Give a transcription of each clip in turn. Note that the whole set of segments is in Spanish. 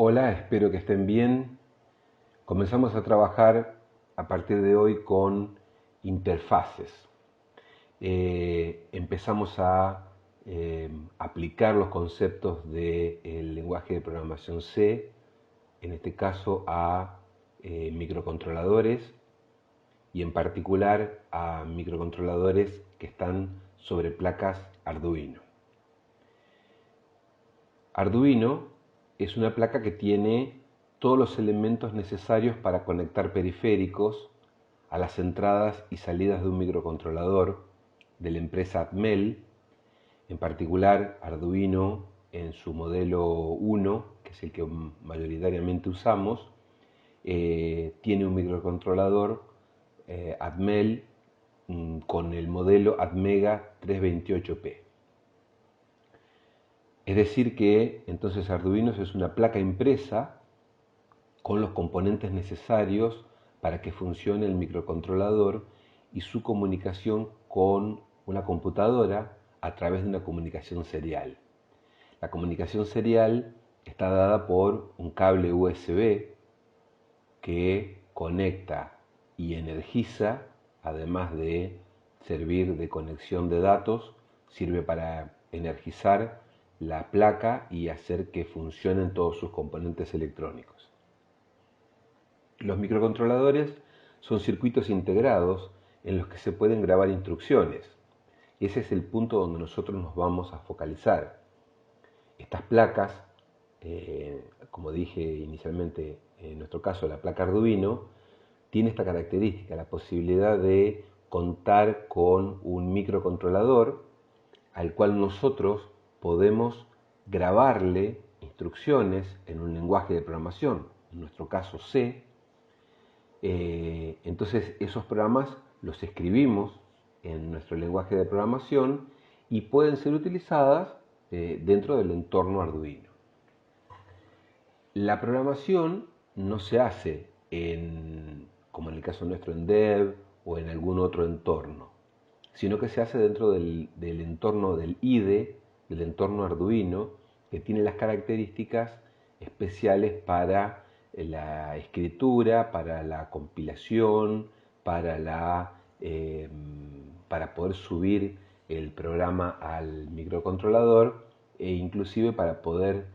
Hola, espero que estén bien. Comenzamos a trabajar a partir de hoy con interfaces. Empezamos a aplicar los conceptos del lenguaje de programación C, en este caso a microcontroladores y en particular a microcontroladores que están sobre placas Arduino. Arduino es una placa que tiene todos los elementos necesarios para conectar periféricos a las entradas y salidas de un microcontrolador de la empresa Atmel, en particular Arduino en su modelo 1, que es el que mayoritariamente usamos, tiene un microcontrolador Atmel con el modelo Atmega 328P. Es decir que entonces Arduino es una placa impresa con los componentes necesarios para que funcione el microcontrolador y su comunicación con una computadora a través de una comunicación serial. La comunicación serial está dada por un cable USB que conecta y energiza, además de servir de conexión de datos, sirve para energizar la placa y hacer que funcionen todos sus componentes electrónicos. Los microcontroladores son circuitos integrados en los que se pueden grabar instrucciones. Ese es el punto donde nosotros nos vamos a focalizar. Estas placas, como dije inicialmente, en nuestro caso la placa Arduino, tiene esta característica, la posibilidad de contar con un microcontrolador al cual nosotros podemos grabarle instrucciones en un lenguaje de programación, en nuestro caso C. Entonces esos programas los escribimos en nuestro lenguaje de programación y pueden ser utilizadas dentro del entorno Arduino. La programación no se hace como en el caso nuestro en Dev o en algún otro entorno, sino que se hace dentro del entorno del IDE, del entorno Arduino, que tiene las características especiales para la escritura, para la compilación, para poder subir el programa al microcontrolador e inclusive para poder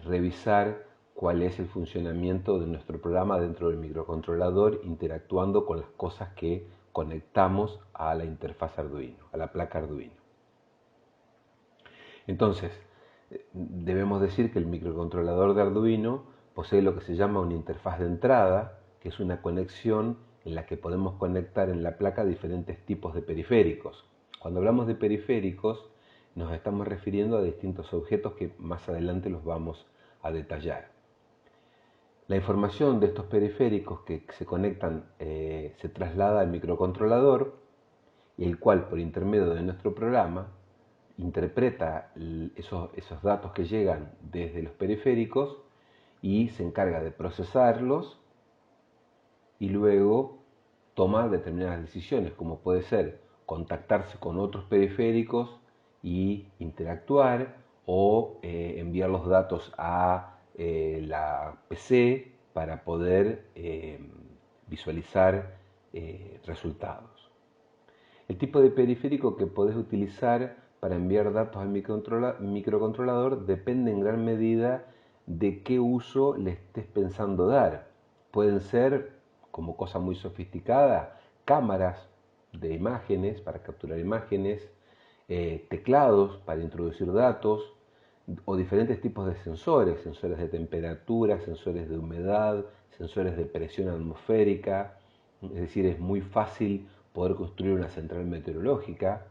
revisar cuál es el funcionamiento de nuestro programa dentro del microcontrolador interactuando con las cosas que conectamos a la interfaz Arduino, a la placa Arduino. Entonces, debemos decir que el microcontrolador de Arduino posee lo que se llama una interfaz de entrada, que es una conexión en la que podemos conectar en la placa diferentes tipos de periféricos. Cuando hablamos de periféricos, nos estamos refiriendo a distintos objetos que más adelante los vamos a detallar. La información de estos periféricos que se conectan se traslada al microcontrolador, el cual por intermedio de nuestro programa interpreta esos datos que llegan desde los periféricos y se encarga de procesarlos y luego toma determinadas decisiones, como puede ser contactarse con otros periféricos y interactuar o enviar los datos a la PC para poder visualizar resultados. El tipo de periférico que podés utilizar para enviar datos al microcontrolador depende en gran medida de qué uso le estés pensando dar. Pueden ser, como cosa muy sofisticada, cámaras de imágenes para capturar imágenes, teclados para introducir datos o diferentes tipos de sensores, sensores de temperatura, sensores de humedad, sensores de presión atmosférica. Es decir, es muy fácil poder construir una central meteorológica.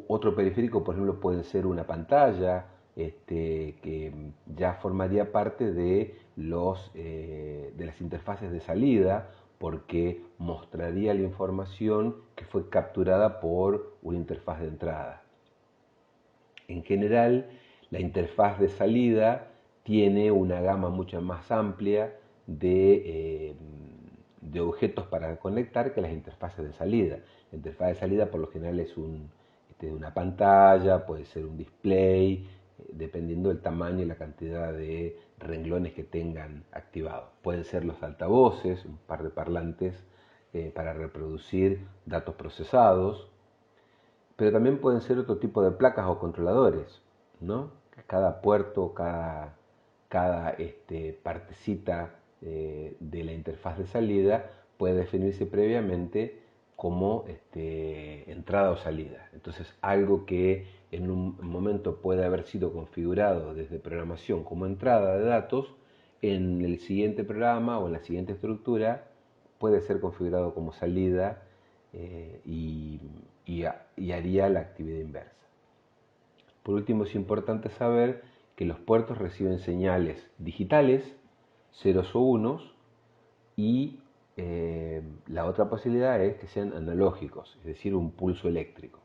Otro periférico, por ejemplo, puede ser una pantalla que ya formaría parte de las interfaces de salida porque mostraría la información que fue capturada por una interfaz de entrada. En general, la interfaz de salida tiene una gama mucho más amplia de objetos para conectar que las interfaces de salida. La interfaz de salida por lo general es una pantalla, puede ser un display, dependiendo del tamaño y la cantidad de renglones que tengan activados. Pueden ser los altavoces, un par de parlantes para reproducir datos procesados, pero también pueden ser otro tipo de placas o controladores, ¿no? Cada puerto, cada partecita de la interfaz de salida puede definirse previamente como entrada o salida. Entonces, algo que en un momento puede haber sido configurado desde programación como entrada de datos, en el siguiente programa o en la siguiente estructura puede ser configurado como salida y haría la actividad inversa. Por último, es importante saber que los puertos reciben señales digitales, ceros o unos, y la otra posibilidad es que sean analógicos, es decir, un pulso eléctrico.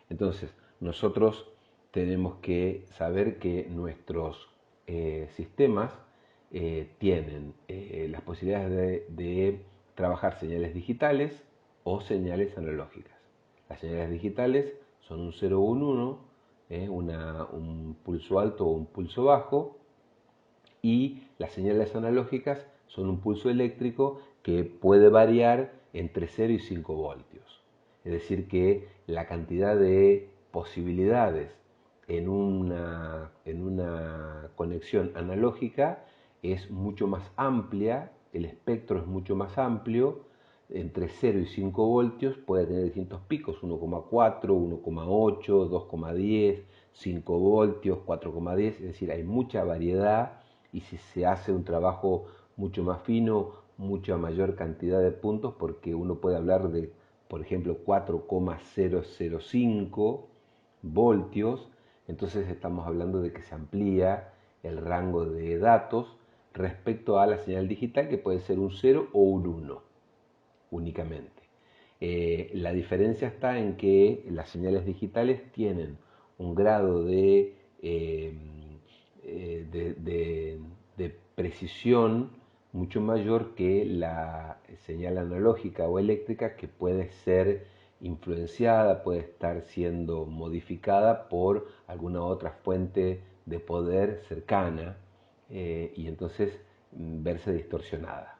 Entonces, nosotros tenemos que saber que nuestros sistemas tienen las posibilidades de trabajar señales digitales o señales analógicas. Las señales digitales son un 0 o un 1, un pulso alto o un pulso bajo, y las señales analógicas son un pulso eléctrico que puede variar entre 0 y 5 voltios. Es decir, que la cantidad de posibilidades en una conexión analógica es mucho más amplia, el espectro es mucho más amplio. Entre 0 y 5 voltios puede tener distintos picos, 1,4, 1,8, 2,10, 5 voltios, 4,10, es decir, hay mucha variedad, y si se hace un trabajo mucho más fino, mucha mayor cantidad de puntos, porque uno puede hablar de, por ejemplo, 4,005 voltios, entonces estamos hablando de que se amplía el rango de datos respecto a la señal digital, que puede ser un 0 o un 1 únicamente. La diferencia está en que las señales digitales tienen un grado de precisión mucho mayor que la señal analógica o eléctrica, que puede ser influenciada, puede estar siendo modificada por alguna otra fuente de poder cercana y entonces verse distorsionada.